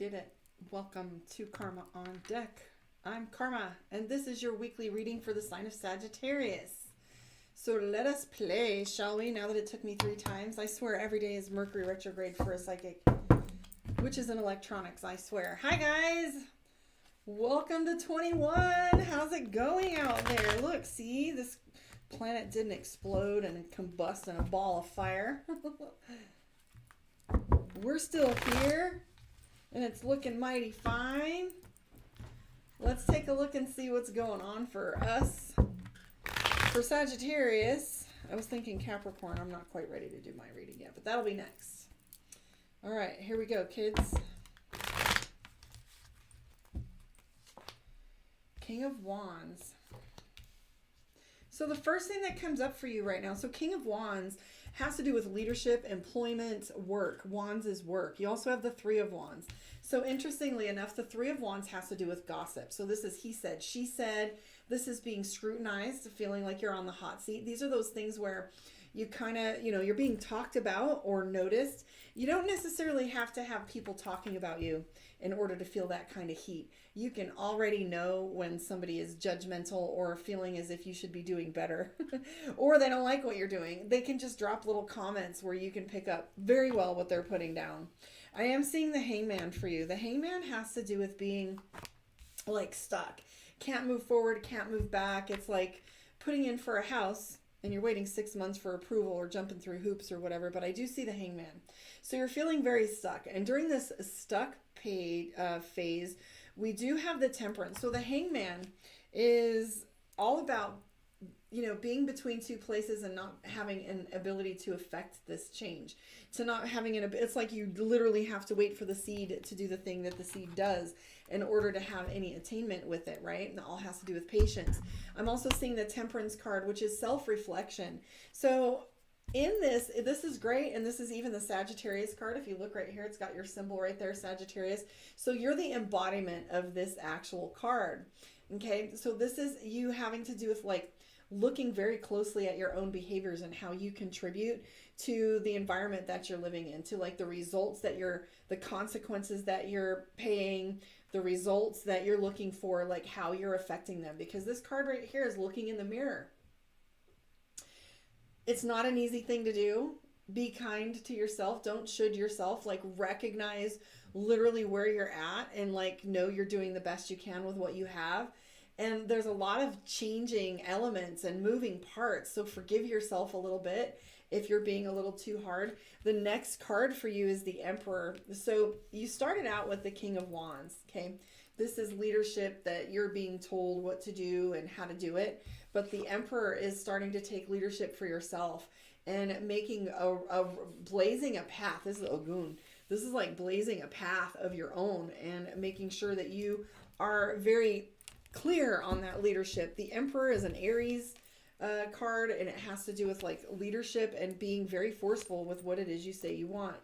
did it. Welcome to Karma on Deck. I'm Karma, and this is your weekly reading for the sign of Sagittarius. So let us play, shall we? Now that it took me 3 times. I swear every day is Mercury retrograde for a psychic, which is in electronics, I swear. Hi, guys. Welcome to 21. How's it going out there? Look, see? This planet didn't explode and combust in a ball of fire. We're still here, and it's looking mighty fine. Let's take a look and see what's going on for us. For Sagittarius, I was thinking Capricorn. I'm not quite ready to do my reading yet, but that'll be next. All right, here we go, kids. King of Wands. So the first thing that comes up for you right now, so King of Wands has to do with leadership, employment, work. Wands is work. You also have the Three of Wands. So interestingly enough, the Three of Wands has to do with gossip. So this is he said, she said. This is being scrutinized, feeling like you're on the hot seat. These are those things where you kind of, you're being talked about or noticed. You don't necessarily have to have people talking about you in order to feel that kind of heat. You can already know when somebody is judgmental or feeling as if you should be doing better or they don't like what you're doing. They can just drop little comments where you can pick up very well what they're putting down. I am seeing the Hangman for you. The Hangman has to do with being like stuck. Can't move forward, can't move back. It's like putting in for a house and you're waiting 6 months for approval or jumping through hoops or whatever, but I do see the Hangman. So you're feeling very stuck. And during this stuck phase, we do have the Temperance. So the Hangman is all about, being between two places and not having an ability to affect this change. To not having it's like you literally have to wait for the seed to do the thing that the seed does in order to have any attainment with it, right? And it all has to do with patience. I'm also seeing the Temperance card, which is self-reflection. So in this is great, and this is even the Sagittarius card. If you look right here, it's got your symbol right there, Sagittarius. So you're the embodiment of this actual card, okay? So this is you having to do with like looking very closely at your own behaviors and how you contribute to the environment that you're living in, to like the results that the consequences that you're paying, the results that you're looking for, like how you're affecting them. Because this card right here is looking in the mirror. It's not an easy thing to do. Be kind to yourself. Don't should yourself. Like recognize literally where you're at and like know you're doing the best you can with what you have. And there's a lot of changing elements and moving parts. So forgive yourself a little bit if you're being a little too hard. The next card for you is the Emperor. So you started out with the King of Wands, okay? This is leadership, that you're being told what to do and how to do it. But the Emperor is starting to take leadership for yourself and making blazing a path. This is Ogun. This is like blazing a path of your own and making sure that you are very clear on that leadership. The Emperor is an Aries card, and it has to do with like leadership and being very forceful with what it is you say you want.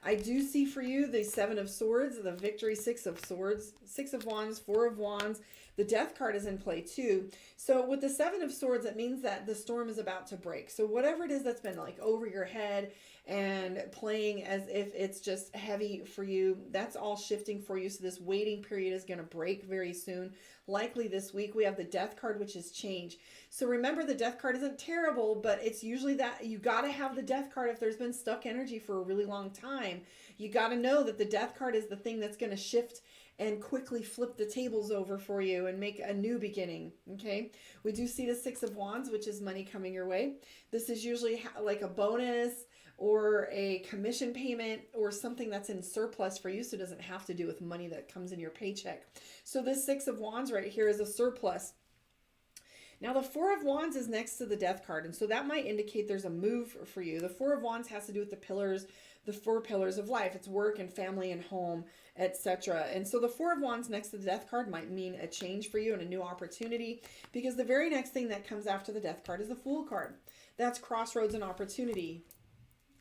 I do see for you the Seven of Swords, the Victory, Six of Swords, Six of Wands, Four of Wands. The Death card is in play too. So with the Seven of Swords, it means that the storm is about to break. So whatever it is that's been like over your head and playing as if it's just heavy for you, that's all shifting for you. So this waiting period is going to break very soon. Likely this week. We have the Death card, which is change. So remember, the Death card isn't terrible, but it's usually that you got to have the Death card if there's been stuck energy for a really long time. You got to know that the Death card is the thing that's going to shift and quickly flip the tables over for you and make a new beginning, okay? We do see the Six of Wands, which is money coming your way. This is usually like a bonus or a commission payment or something that's in surplus for you, so it doesn't have to do with money that comes in your paycheck. So this Six of Wands right here is a surplus. Now the Four of Wands is next to the Death card, and so that might indicate there's a move for you. The Four of Wands has to do with the pillars, the 4 pillars of life. It's work and family and home, etc. And so the Four of Wands next to the Death card might mean a change for you and a new opportunity, because the very next thing that comes after the Death card is the Fool card. That's crossroads and opportunity.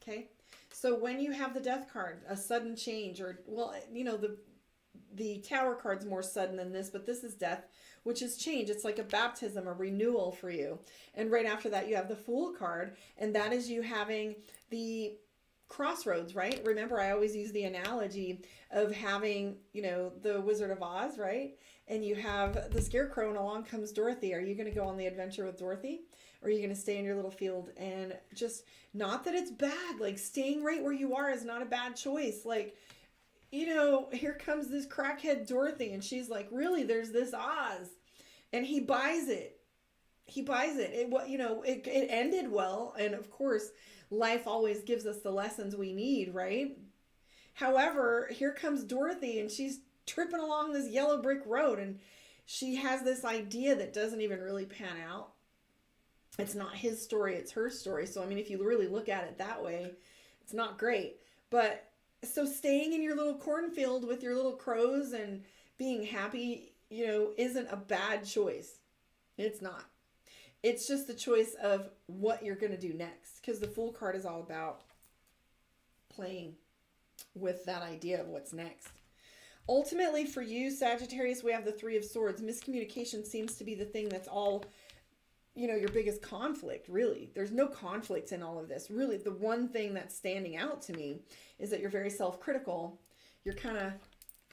Okay, so when you have the Death card, a sudden change, or, well, the Tower card's more sudden than this, but this is death, which is change. It's like a baptism, a renewal for you. And right after that, you have the Fool card, and that is you having the crossroads, right? Remember, I always use the analogy of having, the Wizard of Oz, right? And you have the Scarecrow, and along comes Dorothy. Are you going to go on the adventure with Dorothy? Or are you going to stay in your little field? And just, not that it's bad. Like, staying right where you are is not a bad choice. Like, here comes this crackhead Dorothy, and she's like, really, there's this Oz. And he buys it. It ended well. And of course, life always gives us the lessons we need, right? However, here comes Dorothy, and she's tripping along this yellow brick road, and she has this idea that doesn't even really pan out. It's not his story, it's her story. So, I mean, if you really look at it that way, it's not great. But so staying in your little cornfield with your little crows and being happy, isn't a bad choice. It's not. It's just the choice of what you're going to do next. Because the Fool card is all about playing with that idea of what's next. Ultimately, for you, Sagittarius, we have the Three of Swords. Miscommunication seems to be the thing that's all, your biggest conflict, really. There's no conflict in all of this. Really, the one thing that's standing out to me is that you're very self-critical. You're kind of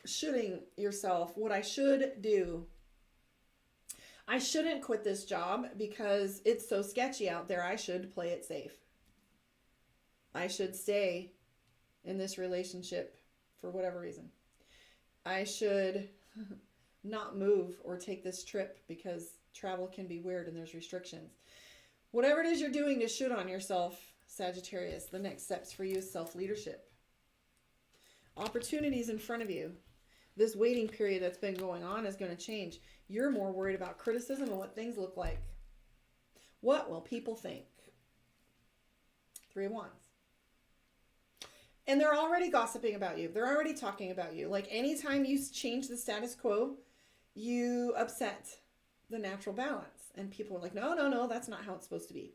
shoulding yourself. What I should do. I shouldn't quit this job because it's so sketchy out there. I should play it safe. I should stay in this relationship for whatever reason. I should not move or take this trip because travel can be weird and there's restrictions. Whatever it is you're doing to should on yourself, Sagittarius, the next steps for you is self-leadership. Opportunities in front of you. This waiting period that's been going on is going to change. You're more worried about criticism and what things look like. What will people think? Three of Wands. And they're already gossiping about you. They're already talking about you. Like, anytime you change the status quo, you upset the natural balance. And people are like, no, that's not how it's supposed to be.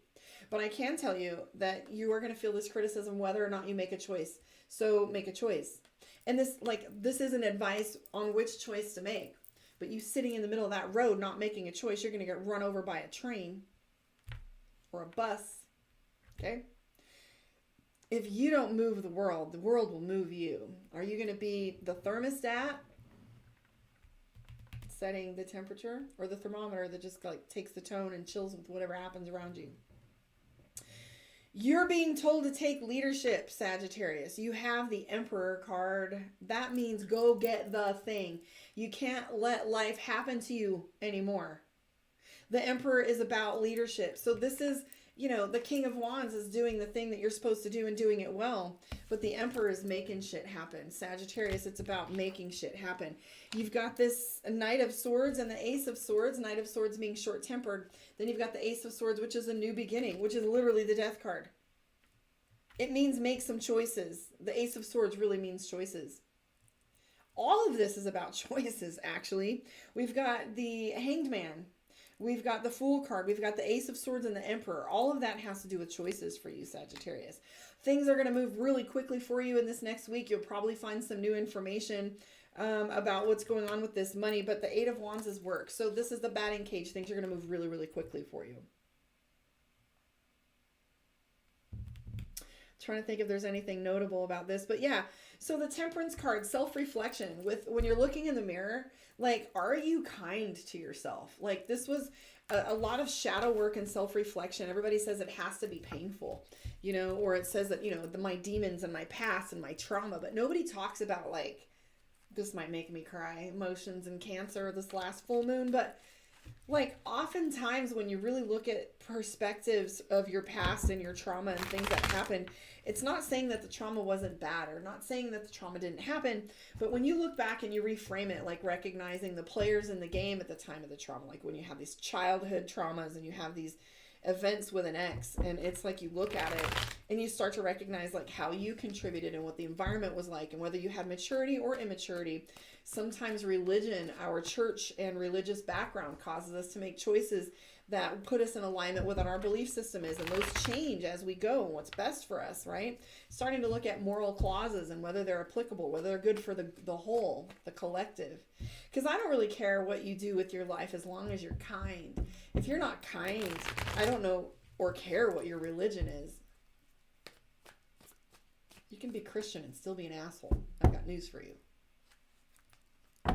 But I can tell you that you are going to feel this criticism whether or not you make a choice. So make a choice. And this isn't advice on which choice to make. But you sitting in the middle of that road not making a choice, you're going to get run over by a train or a bus. Okay? If you don't move the world will move you. Are you going to be the thermostat setting the temperature, or the thermometer that just takes the tone and chills with whatever happens around you? You're being told to take leadership, Sagittarius. You have the Emperor card. That means go get the thing. You can't let life happen to you anymore. The Emperor is about leadership. So this is, the King of Wands is doing the thing that you're supposed to do and doing it well. But the Emperor is making shit happen. Sagittarius, it's about making shit happen. You've got this Knight of Swords and the Ace of Swords. Knight of Swords being short-tempered. Then you've got the Ace of Swords, which is a new beginning, which is literally the Death card. It means make some choices. The Ace of Swords really means choices. All of this is about choices, actually. We've got the Hanged Man. We've got the Fool card. We've got the Ace of Swords and the Emperor. All of that has to do with choices for you, Sagittarius. Things are going to move really quickly for you in this next week. You'll probably find some new information about what's going on with this money. But the Eight of Wands is work. So this is the batting cage. Things are going to move really, really quickly for you. Trying to think if there's anything notable about this, but yeah. So the Temperance card, self-reflection. When you're looking in the mirror, are you kind to yourself? This was a lot of shadow work and self-reflection. Everybody says it has to be painful, or it says that, my demons and my past and my trauma, but nobody talks about this might make me cry, emotions and Cancer this last full moon, but oftentimes when you really look at perspectives of your past and your trauma and things that happened, it's not saying that the trauma wasn't bad or not saying that the trauma didn't happen, but when you look back and you reframe it, recognizing the players in the game at the time of the trauma, when you have these childhood traumas and you have these events with an X, and it's you look at it and you start to recognize how you contributed and what the environment was like and whether you had maturity or immaturity. Sometimes religion, our church and religious background, causes us to make choices that put us in alignment with what our belief system is, and those change as we go and what's best for us, right? Starting to look at moral clauses and whether they're applicable, whether they're good for the whole, the collective. Because I don't really care what you do with your life as long as you're kind. If you're not kind, I don't know or care what your religion is. You can be Christian and still be an asshole. I've got news for you. You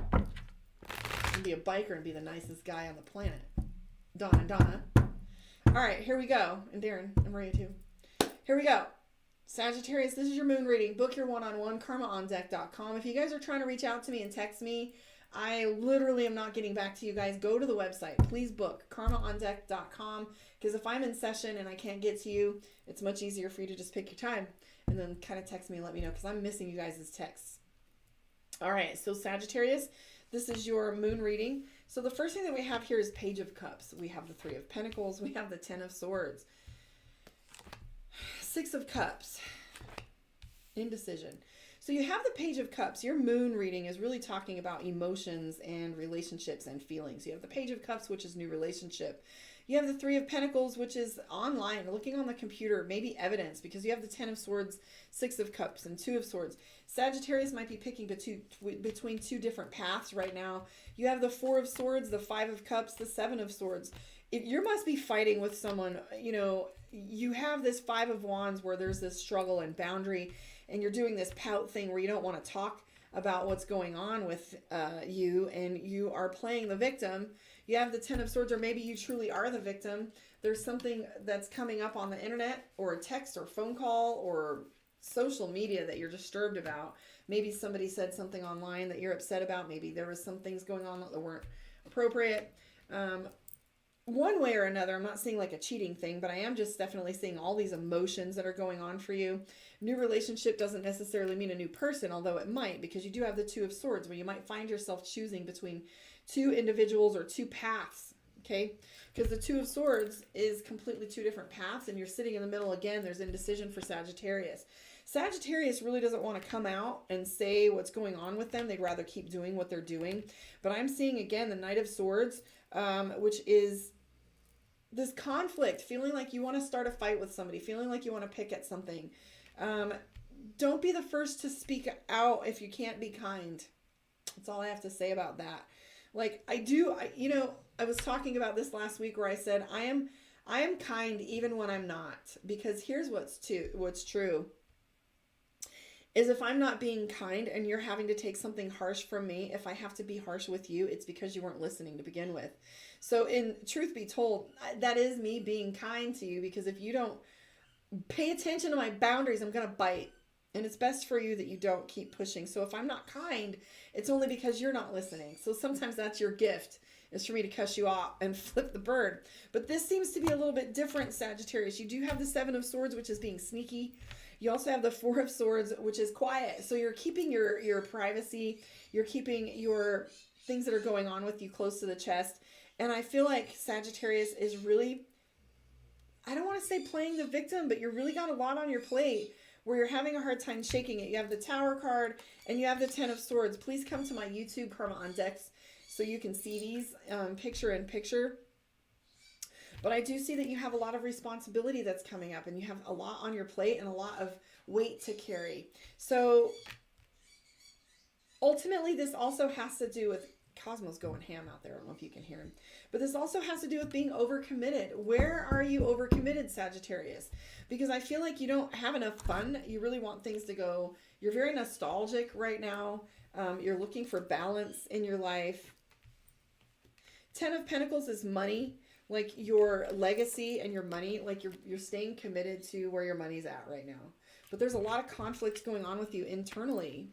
can be a biker and be the nicest guy on the planet. Donna. All right, here we go. And Darren and Maria too. Here we go. Sagittarius, this is your moon reading. Book your one-on-one, karmaondeck.com. If you guys are trying to reach out to me and text me, I literally am not getting back to you guys. Go to the website. Please book karmaondeck.com, because if I'm in session and I can't get to you, it's much easier for you to just pick your time and then kind of text me and let me know, because I'm missing you guys' texts. All right, so Sagittarius, this is your moon reading. So the first thing that we have here is Page of Cups. We have the Three of Pentacles. We have the Ten of Swords. Six of Cups. Indecision. So you have the Page of Cups. Your moon reading is really talking about emotions and relationships and feelings. You have the Page of Cups, which is new relationship. You have the Three of Pentacles, which is online, looking on the computer, maybe evidence, because you have the Ten of Swords, Six of Cups, and Two of Swords. Sagittarius might be picking between two different paths right now. You have the Four of Swords, the Five of Cups, the Seven of Swords. If you must be fighting with someone, you know, you have this Five of Wands where there's this struggle and boundary, and you're doing this pout thing where you don't want to talk about what's going on with you, and you are playing the victim. You have the Ten of Swords, or maybe you truly are the victim. There's something that's coming up on the internet or a text or phone call or social media that you're disturbed about. Maybe somebody said something online that you're upset about. Maybe there was some things going on that weren't appropriate. One way or another, I'm not seeing like a cheating thing, but I am just definitely seeing all these emotions that are going on for you. New relationship doesn't necessarily mean a new person, although it might, because you do have the Two of Swords, where you might find yourself choosing between two individuals or two paths, okay? Because the Two of Swords is completely two different paths, and you're sitting in the middle again. There's indecision for Sagittarius. Sagittarius really doesn't want to come out and say what's going on with them. They'd rather keep doing what they're doing. But I'm seeing, again, the Knight of Swords, which is this conflict, feeling like you want to start a fight with somebody, feeling like you want to pick at something. Don't be the first to speak out if you can't be kind. That's all I have to say about that. Like I was talking about this last week where I said, I am kind even when I'm not, because here's what's true is if I'm not being kind and you're having to take something harsh from me, if I have to be harsh with you, it's because you weren't listening to begin with. So in truth be told, that is me being kind to you, because if you don't pay attention to my boundaries, I'm going to bite. And it's best for you that you don't keep pushing. So if I'm not kind, it's only because you're not listening. So sometimes that's your gift, is for me to cuss you off and flip the bird. But this seems to be a little bit different, Sagittarius. You do have the Seven of Swords, which is being sneaky. You also have the Four of Swords, which is quiet. So you're keeping your privacy. You're keeping your things that are going on with you close to the chest. And I feel like Sagittarius is really, I don't want to say playing the victim, but you're really got a lot on your plate where you're having a hard time shaking it. You have the Tower card and you have the Ten of Swords. Please come to my YouTube, Karma on Decks, so you can see these picture in picture. But I do see that you have a lot of responsibility that's coming up, and you have a lot on your plate and a lot of weight to carry. So ultimately, this also has to do with Cosmo's going ham out there. I don't know if you can hear him. But this also has to do with being overcommitted. Where are you overcommitted, Sagittarius? Because I feel like you don't have enough fun. You really want things to go. You're very nostalgic right now. You're looking for balance in your life. Ten of Pentacles is money, like your legacy and your money. Like you're staying committed to where your money's at right now. But there's a lot of conflicts going on with you internally.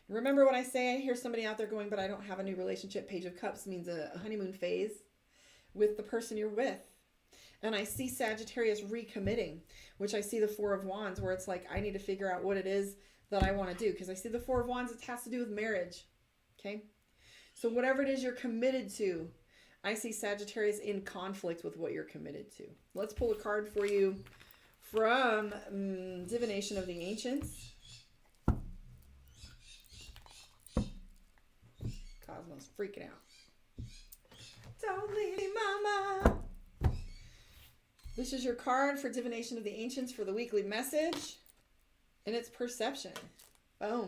Remember what I say, I hear somebody out there going, but I don't have a new relationship. Page of Cups means a honeymoon phase with the person you're with. And I see Sagittarius recommitting, which I see the Four of Wands, where it's like, I need to figure out what it is that I want to do. Because I see the Four of Wands, it has to do with marriage. Okay? So whatever it is you're committed to, I see Sagittarius in conflict with what you're committed to. Let's pull a card for you from Divination of the Ancients. Cosmo's freaking out. Don't leave me, mama. This is your card for Divination of the Ancients for the weekly message. And it's perception. Boom.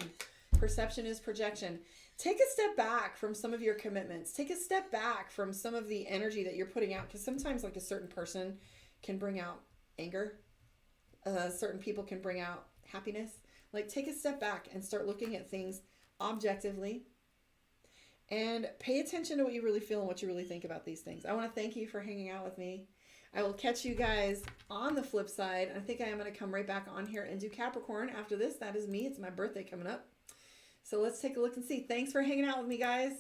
Perception is projection. Take a step back from some of your commitments. Take a step back from some of the energy that you're putting out. Because sometimes like a certain person can bring out anger. Certain people can bring out happiness. Like, take a step back and start looking at things objectively and pay attention to what you really feel and what you really think about these things. I want to thank you for hanging out with me. I will catch you guys on the flip side. I think I am going to come right back on here and do Capricorn after this. That is me. It's my birthday coming up. So let's take a look and see. Thanks for hanging out with me, guys.